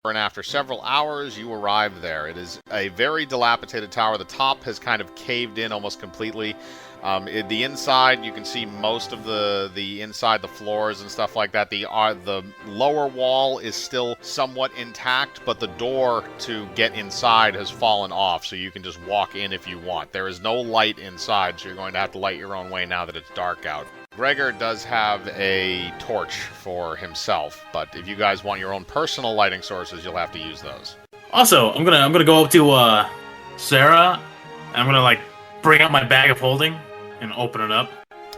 And after several hours, you arrive there. It is a very dilapidated tower. The top has kind of caved in almost completely. The inside, you can see most of the inside, the floors and stuff like that. The lower wall is still somewhat intact, but the door to get inside has fallen off, so you can just walk in if you want. There is no light inside, so you're going to have to light your own way now that it's dark out. Gregor does have a torch for himself, but if you guys want your own personal lighting sources, you'll have to use those. Also, I'm gonna go up to Sarah, and I'm gonna bring out my bag of holding and open it up.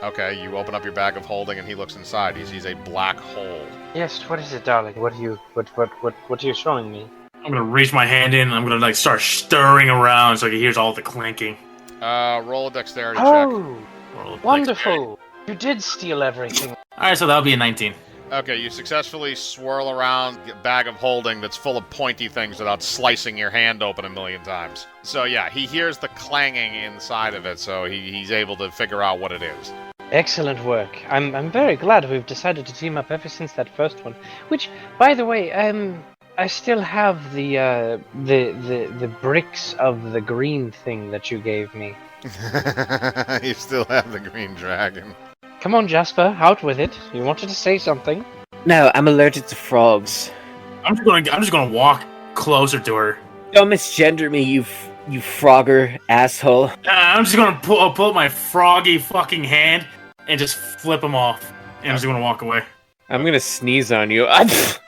Okay, you open up your bag of holding, and he looks inside. He sees a black hole. Yes, what is it, darling? What are you showing me? I'm gonna reach my hand in, and I'm gonna start stirring around so he hears all the clinking. Roll a dexterity check. Oh, wonderful! You did steal everything. Alright, so that'll be a 19. Okay, you successfully swirl around a bag of holding that's full of pointy things without slicing your hand open a million times. So yeah, he hears the clanging inside of it, so he's able to figure out what it is. Excellent work. I'm very glad we've decided to team up ever since that first one. Which, by the way, I still have the bricks of the green thing that you gave me. You still have the green dragon. Come on, Jasper, out with it. You wanted to say something. No, I'm allergic to frogs. I'm just gonna walk closer to her. Don't misgender me, you frogger asshole. I'm just gonna pull up my froggy fucking hand and just flip him off. And I'm just gonna walk away. I'm gonna sneeze on you. I'm just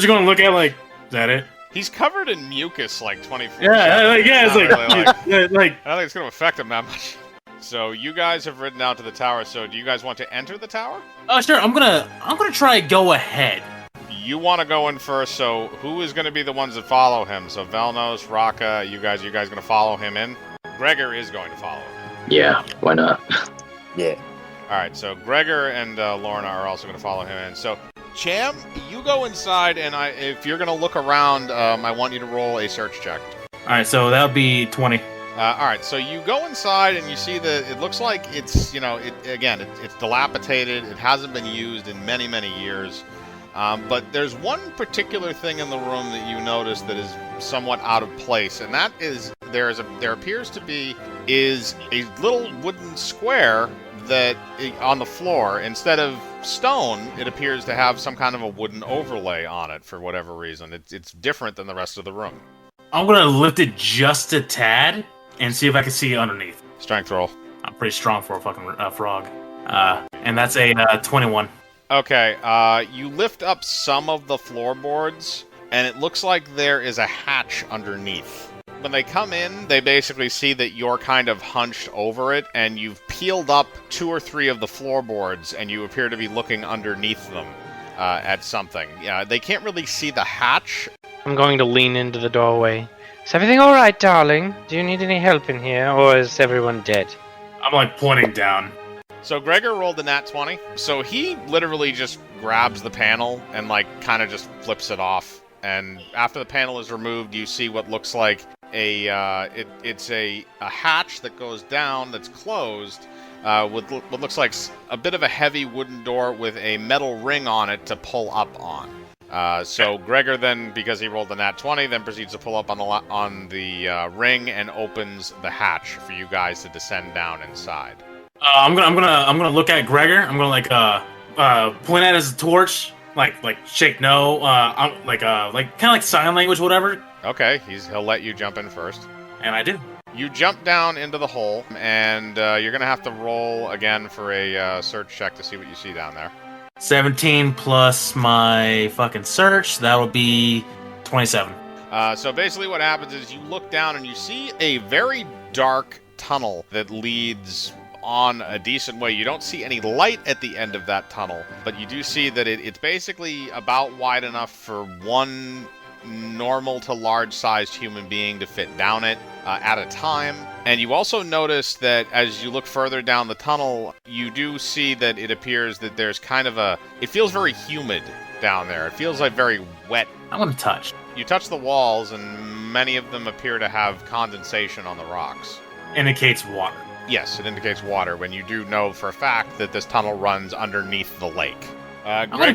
gonna look at is that it? He's covered in mucus 24/7. Yeah, it's I don't think it's gonna affect him that much. So you guys have ridden out to the tower. So do you guys want to enter the tower? Sure. I'm gonna try go ahead. You want to go in first. So who is going to be the ones that follow him? So Velnos, Raka, you guys going to follow him in? Gregor is going to follow him. Yeah, why not? Yeah. All right. So Gregor and Lorna are also going to follow him in. So Cham, you go inside, and if you're going to look around, I want you to roll a search check. All right. So that'll be 20. All right, so you go inside and you see that it looks like it's, it's dilapidated. It hasn't been used in many, many years. But there's one particular thing in the room that you notice that is somewhat out of place, and that is there appears to be a little wooden square that on the floor. Instead of stone, it appears to have some kind of a wooden overlay on it for whatever reason. It's different than the rest of the room. I'm gonna lift it just a tad and see if I can see underneath. Strength roll. I'm pretty strong for a fucking frog. And that's a 21. Okay, you lift up some of the floorboards, and it looks like there is a hatch underneath. When they come in, they basically see that you're kind of hunched over it, and you've peeled up 2 or 3 of the floorboards, and you appear to be looking underneath them at something. Yeah, they can't really see the hatch. I'm going to lean into the doorway. Is everything alright, darling? Do you need any help in here, or is everyone dead? I'm pointing down. So Gregor rolled the nat 20. So he literally just grabs the panel and kind of just flips it off. And after the panel is removed, you see what looks like it's a hatch that goes down that's closed with what looks like a bit of a heavy wooden door with a metal ring on it to pull up on. So Gregor then, because he rolled the nat 20, then proceeds to pull up on the ring and opens the hatch for you guys to descend down inside. I'm gonna look at Gregor. I'm gonna point at his torch, shake no, kind of like sign language, whatever. Okay, he'll let you jump in first. And I do. You jump down into the hole, and you're gonna have to roll again for a search check to see what you see down there. 17 plus my fucking search, that'll be 27. So basically what happens is you look down and you see a very dark tunnel that leads on a decent way. You don't see any light at the end of that tunnel, but you do see that it's basically about wide enough for one normal to large-sized human being to fit down it at a time. And you also notice that as you look further down the tunnel, you do see that it appears that there's kind of it feels very humid down there. It feels like very wet. I'm gonna touch. You touch the walls, and many of them appear to have condensation on the rocks. Indicates water. Yes, it indicates water, when you do know for a fact that this tunnel runs underneath the lake. I'm gonna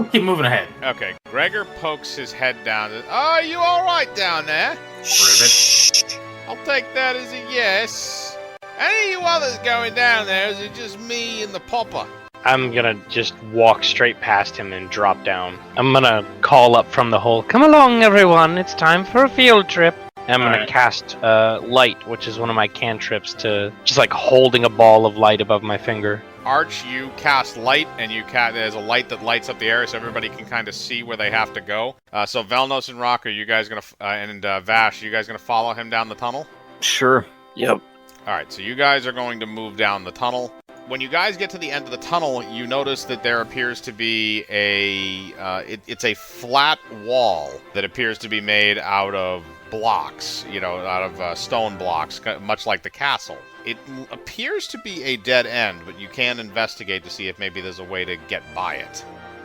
keep moving ahead. Okay, Gregor pokes his head down. Are you all right down there? Ribbit. I'll take that as a yes. Any of you others going down there? Is it just me and the popper? I'm gonna just walk straight past him and drop down. I'm gonna call up from the hole, "Come along, everyone, it's time for a field trip." And I'm gonna cast light, which is one of my cantrips, to just like holding a ball of light above my finger. Arch, you cast light, and there's a light that lights up the area so everybody can kind of see where they have to go. So Velnos and Rock, are you guys gonna, and Vash, you guys gonna follow him down the tunnel? Sure. Yep. Alright, so you guys are going to move down the tunnel. When you guys get to the end of the tunnel, you notice that there appears to be it's a flat wall that appears to be made out of blocks, out of stone blocks, much like the castle. It appears to be a dead end, but you can investigate to see if maybe there's a way to get by it.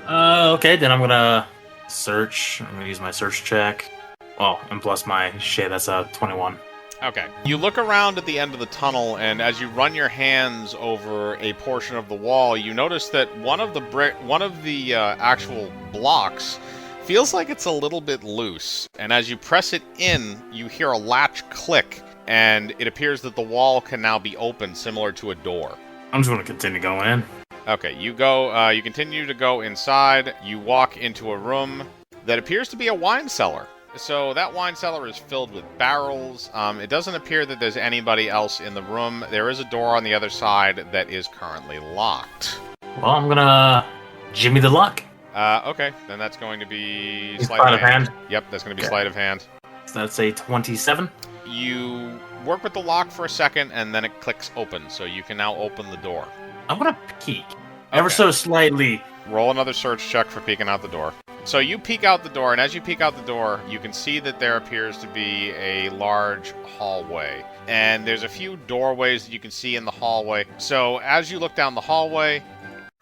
Okay, then I'm gonna search. I'm gonna use my search check. Oh, and plus my shit, that's a 21. Okay. You look around at the end of the tunnel, and as you run your hands over a portion of the wall, you notice that one of the actual blocks feels like it's a little bit loose. And as you press it in, you hear a latch click, and it appears that the wall can now be opened, similar to a door. I'm just gonna continue going in. Okay, you go. You continue to go inside. You walk into a room that appears to be a wine cellar. So that wine cellar is filled with barrels. It doesn't appear that there's anybody else in the room. There is a door on the other side that is currently locked. Well, I'm gonna jimmy the lock. Okay, then that's going to be sleight of hand. Yep, that's going to be sleight of hand. So that's a 27. You work with the lock for a second, and then it clicks open, so you can now open the door. I'm gonna peek. Ever so slightly. Roll another search check for peeking out the door. So you peek out the door, and as you peek out the door, you can see that there appears to be a large hallway. And there's a few doorways that you can see in the hallway. So as you look down the hallway,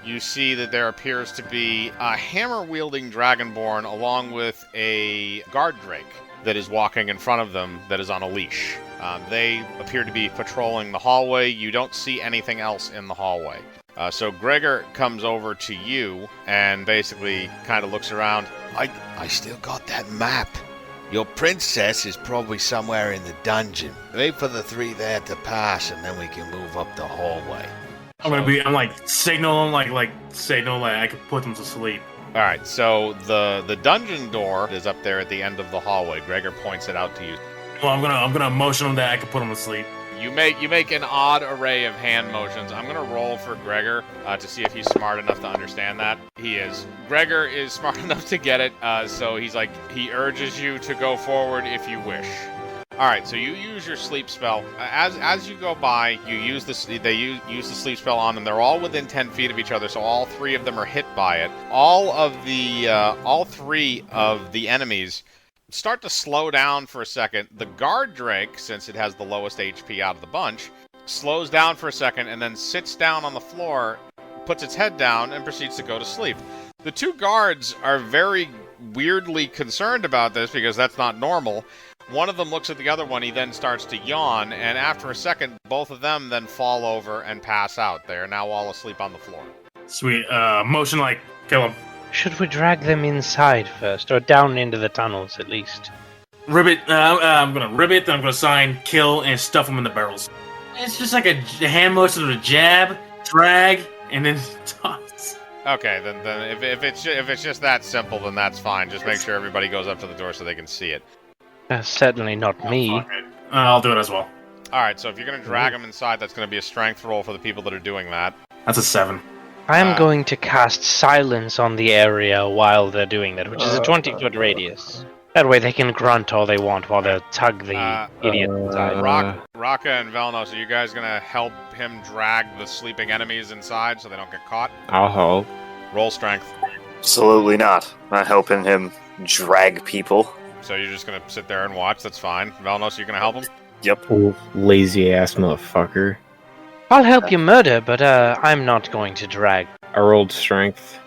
you see that there appears to be a hammer-wielding dragonborn along with a guard drake that is walking in front of them that is on a leash. They appear to be patrolling the hallway. You don't see anything else in the hallway. So Gregor comes over to you and basically kind of looks around. I still got that map. Your princess is probably somewhere in the dungeon. Wait for the three there to pass, and then we can move up the hallway. I'm like signaling, like I could put them to sleep. All right, so the dungeon door is up there at the end of the hallway. Gregor points it out to you. Well, I'm gonna motion them that I could put them to sleep. You make an odd array of hand motions. I'm gonna roll for Gregor to see if he's smart enough to understand that. He is. Gregor is smart enough to get it. So he urges you to go forward if you wish. All right, so you use your sleep spell. As you go by, you use they use the sleep spell on them. They're all within 10 feet of each other, so all three of them are hit by it. All three of the enemies start to slow down for a second. The guard drake, since it has the lowest HP out of the bunch, slows down for a second and then sits down on the floor, puts its head down, and proceeds to go to sleep. The two guards are very weirdly concerned about this because that's not normal. One of them looks at the other one, he then starts to yawn, and after a second, both of them then fall over and pass out. They are now all asleep on the floor. Sweet. Motion like, kill him. Should we drag them inside first, or down into the tunnels at least? Ribbit. I'm gonna ribbit, then I'm gonna sign, kill, and stuff them in the barrels. It's just like a hand motion of a jab, drag, and then toss. Okay, then if it's just that simple, then that's fine. Just make sure everybody goes up to the door so they can see it. Certainly not me. I'll do it as well. All right, so if you're going to drag them inside, that's going to be a strength roll for the people that are doing that. That's a 7. I am going to cast silence on the area while they're doing that, which is a 20-foot radius. That way they can grunt all they want while they tug the idiot inside. Raka and Velnos, are you guys going to help him drag the sleeping enemies inside so they don't get caught? I'll help. Roll strength. Absolutely not. Not helping him drag people. So you're just going to sit there and watch? That's fine. Velnos, you going to help him? Yep. Oh, lazy ass motherfucker. I'll help you murder, but I'm not going to drag. I rolled strength.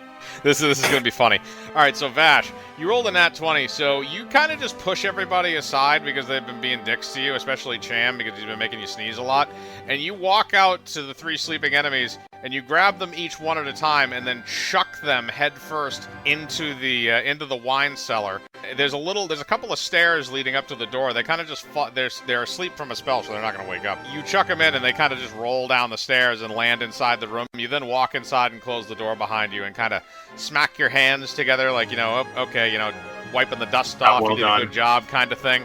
This is going to be funny. All right, so Vash, you rolled a nat 20, so you kind of just push everybody aside because they've been being dicks to you, especially Cham because he's been making you sneeze a lot. And you walk out to the 3 sleeping enemies, and you grab them each one at a time, and then chuck them head first into the wine cellar. There's a couple of stairs leading up to the door. They kind of just they're asleep from a spell, so they're not going to wake up. You chuck them in, and they kind of just roll down the stairs and land inside the room. You then walk inside and close the door behind you, and kind of smack your hands together, like okay, wiping the dust off. Well you did done. a good job, kind of thing.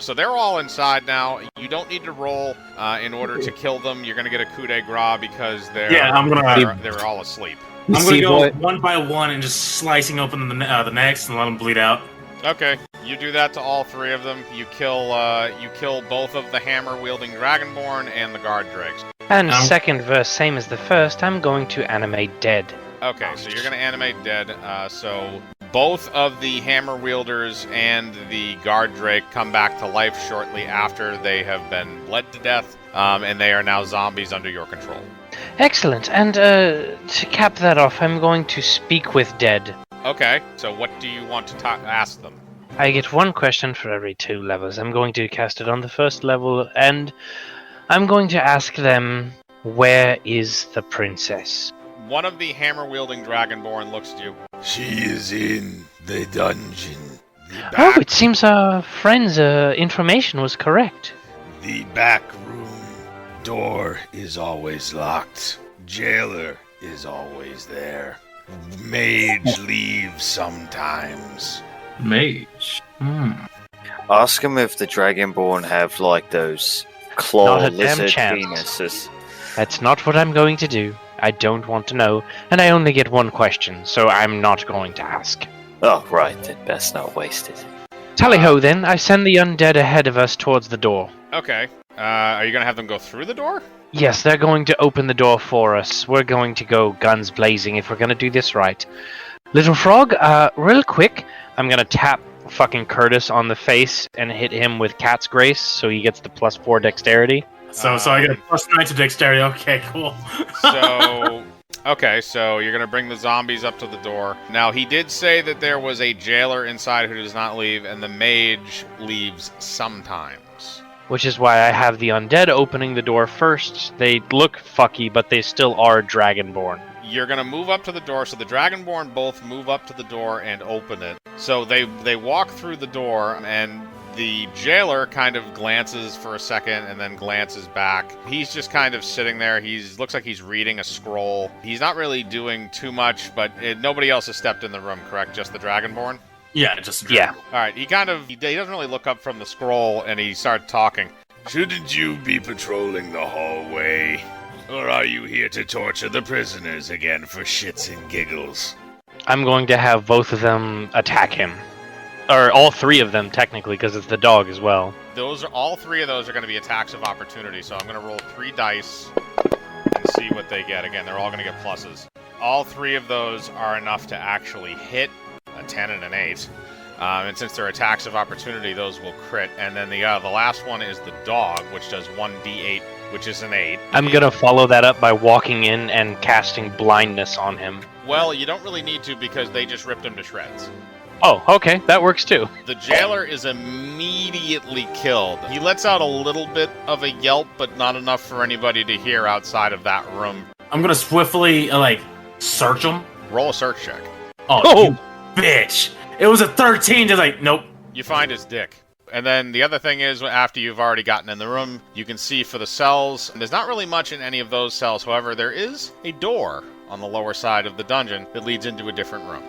So they're all inside now. You don't need to roll in order to kill them. You're going to get a coup de grace because they're all asleep. I'm going to See go what- one by one and just slicing open the necks and let them bleed out. Okay, you do that to all 3 of them. You kill both of the hammer-wielding Dragonborn and the guard drakes. And second verse, same as the first, I'm going to animate dead. Okay, so you're going to animate dead. So both of the hammer wielders and the guard drake come back to life shortly after they have been bled to death, and they are now zombies under your control. Excellent, and to cap that off, I'm going to speak with dead. Okay, so what do you want to ask them? I get 1 question for every 2 levels. I'm going to cast it on the first level, and I'm going to ask them, where is the princess? One of the hammer-wielding Dragonborn looks at you. She is in the dungeon. Oh, it seems our friend's information was correct. The back room door is always locked. Jailer is always there. Mage leaves sometimes. Mage. Ask him if the Dragonborn have, like, those claw Not a damn lizard chance. penises. That's not what I'm going to do. I don't want to know, and I only get 1 question, so I'm not going to ask. Oh, right, then best not waste it. Tally-ho then, I send the undead ahead of us towards the door. Okay, are you going to have them go through the door? Yes, they're going to open the door for us. We're going to go guns blazing if we're going to do this right. Little Frog, real quick, I'm going to tap fucking Curtis on the face and hit him with Cat's Grace so he gets the +4 dexterity. So I get a +9 to dexterity. Okay, cool. So you're going to bring the zombies up to the door. Now, he did say that there was a jailer inside who does not leave, and the mage leaves sometimes. Which is why I have the undead opening the door first. They look fucky, but they still are Dragonborn. You're going to move up to the door, so the Dragonborn both move up to the door and open it. So they walk through the door, and the jailer kind of glances for a second and then glances back. He's just kind of sitting there. Looks like he's reading a scroll. He's not really doing too much, but nobody else has stepped in the room, correct? Just the Dragonborn? Yeah, just Yeah. All right, he doesn't really look up from the scroll, and he starts talking. Shouldn't you be patrolling the hallway? Or are you here to torture the prisoners again for shits and giggles? I'm going to have both of them attack him. Or all 3 of them, technically, because it's the dog as well. All 3 of those are going to be attacks of opportunity, so I'm going to roll 3 dice and see what they get. Again, they're all going to get pluses. All 3 of those are enough to actually hit a 10 and an 8. And since they're attacks of opportunity, those will crit. And then the last one is the dog, which does 1d8, which is an 8. I'm going to follow that up by walking in and casting blindness on him. Well, you don't really need to because they just ripped him to shreds. Oh, okay, that works too. The jailer is immediately killed. He lets out a little bit of a yelp, but not enough for anybody to hear outside of that room. I'm gonna swiftly search him. Roll a search check. Oh, you bitch! It was a 13. Just nope. You find his dick. And then the other thing is, after you've already gotten in the room, you can see for the cells. And there's not really much in any of those cells. However, there is a door on the lower side of the dungeon that leads into a different room.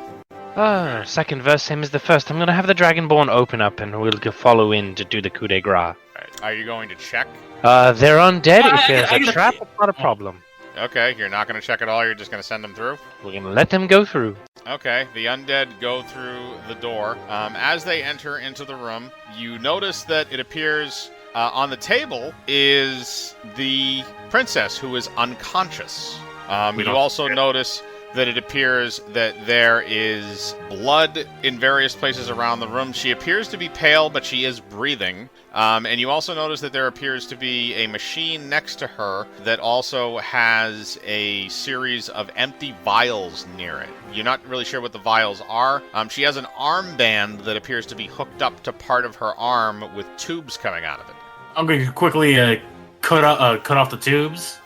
Second verse, same as the first. I'm going to have the Dragonborn open up and we'll follow in to do the coup de grace. Right. Are you going to check? They're undead. If there's I- a trap, it's not a problem. Okay, you're not going to check at all. You're just going to send them through? We're going to let them go through. Okay, the undead go through the door. As they enter into the room, you notice that it appears on the table is the princess who is unconscious. You also notice that it appears that there is blood in various places around the room. She appears to be pale, but she is breathing. And you also notice that there appears to be a machine next to her that also has a series of empty vials near it. You're not really sure what the vials are. She has an armband that appears to be hooked up to part of her arm with tubes coming out of it. I'm going to quickly cut off the tubes.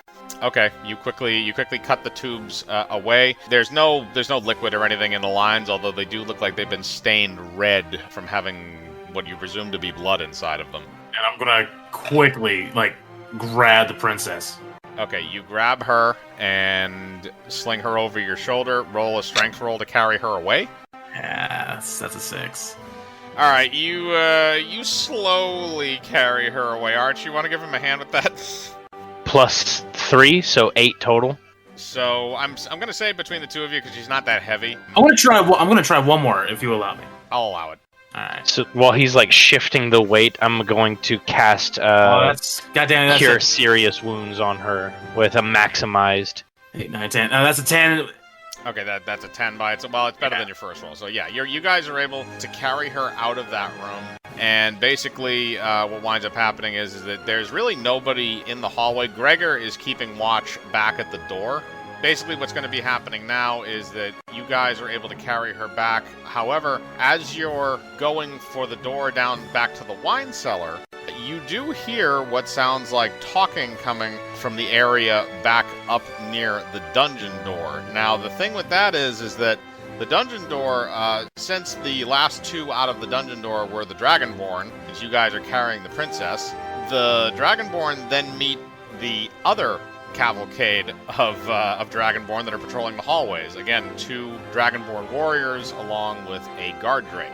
Okay, you quickly cut the tubes away. There's no liquid or anything in the lines, although they do look like they've been stained red from having what you presume to be blood inside of them. And I'm gonna quickly grab the princess. Okay, you grab her and sling her over your shoulder. Roll a strength roll to carry her away. Yeah, that's a 6. All right, you slowly carry her away. Arch, you want to give him a hand with that? +3, so 8 total. So I'm gonna say between the two of you because she's not that heavy. I'm gonna try one more if you allow me. I'll allow it. All right. So while he's shifting the weight, I'm going to cast Cure Serious Wounds on her with a maximized 8, 9, 10. That's a 10. Okay, that's a 10 by itself. Well, it's better than your first roll. So yeah, you guys are able to carry her out of that room. And basically, what winds up happening is that there's really nobody in the hallway. Gregor is keeping watch back at the door. Basically, what's going to be happening now is that you guys are able to carry her back. However, as you're going for the door down back to the wine cellar, you do hear what sounds like talking coming from the area back up near the dungeon door. Now, the thing with that is that the dungeon door, since the last two out of the dungeon door were the Dragonborn, since you guys are carrying the princess, the Dragonborn then meet the other cavalcade of Dragonborn that are patrolling the hallways. Again, 2 Dragonborn warriors along with a guard drake.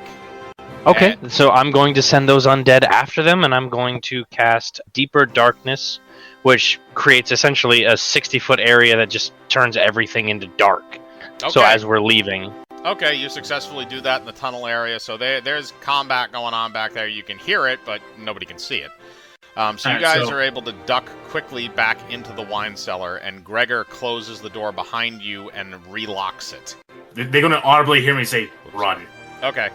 Okay, so I'm going to send those undead after them, and I'm going to cast Deeper Darkness, which creates essentially a 60-foot area that just turns everything into dark. Okay. So as we're leaving. Okay, you successfully do that in the tunnel area, so there's combat going on back there. You can hear it, but nobody can see it. So you guys are able to duck quickly back into the wine cellar, and Gregor closes the door behind you and relocks it. They're going to audibly hear me say, "Run." Okay,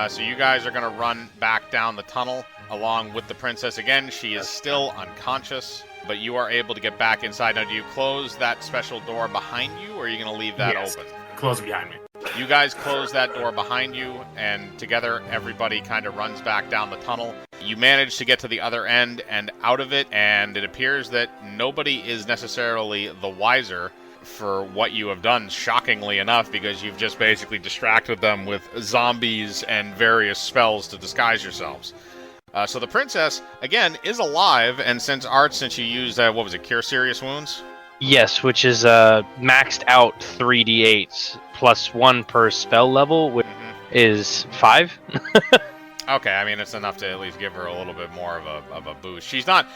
so you guys are going to run back down the tunnel along with the princess. Again, she is still unconscious, but you are able to get back inside. Now, do you close that special door behind you, or are you going to leave that open? Close it behind me. You guys close that door behind you, and together everybody kind of runs back down the tunnel. You manage to get to the other end and out of it, and it appears that nobody is necessarily the wiser for what you have done, shockingly enough, because you've just basically distracted them with zombies and various spells to disguise yourselves. So the princess, again, is alive, and since you used, Cure Serious Wounds? Yes, which is maxed out 3d8s plus 1 per spell level, which is 5. Okay, I mean it's enough to at least give her a little bit more of a boost. She's not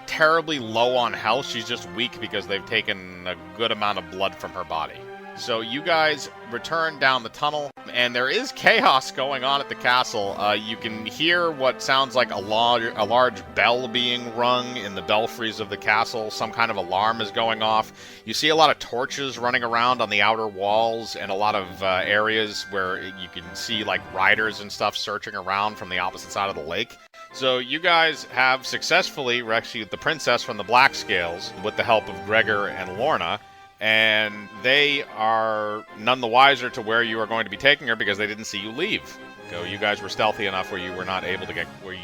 terribly low on health. She's just weak because they've taken a good amount of blood from her body. So you guys return down the tunnel, and there is chaos going on at the castle. You can hear what sounds like a large bell being rung in the belfries of the castle. Some kind of alarm is going off. You see a lot of torches running around on the outer walls, and a lot of areas where you can see riders and stuff searching around from the opposite side of the lake. So you guys have successfully rescued the princess from the Black Scales with the help of Gregor and Lorna. And they are none the wiser to where you are going to be taking her because they didn't see you leave. So you guys were stealthy enough where you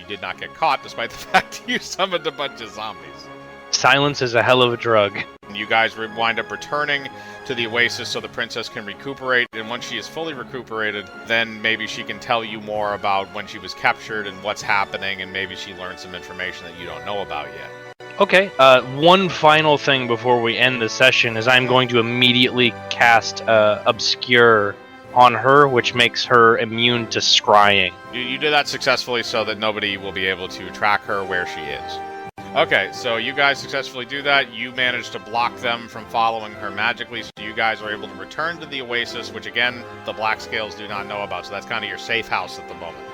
did not get caught, despite the fact you summoned a bunch of zombies. Silence is a hell of a drug. You guys wind up returning to the oasis so the princess can recuperate, and once she is fully recuperated, then maybe she can tell you more about when she was captured and what's happening, and maybe she learned some information that you don't know about yet. Okay, one final thing before we end the session is I'm going to immediately cast Obscure on her, which makes her immune to scrying. You did that successfully so that nobody will be able to track her where she is. Okay, so you guys successfully do that. You managed to block them from following her magically, so you guys are able to return to the oasis, which again, the Black Scales do not know about, so that's kind of your safe house at the moment.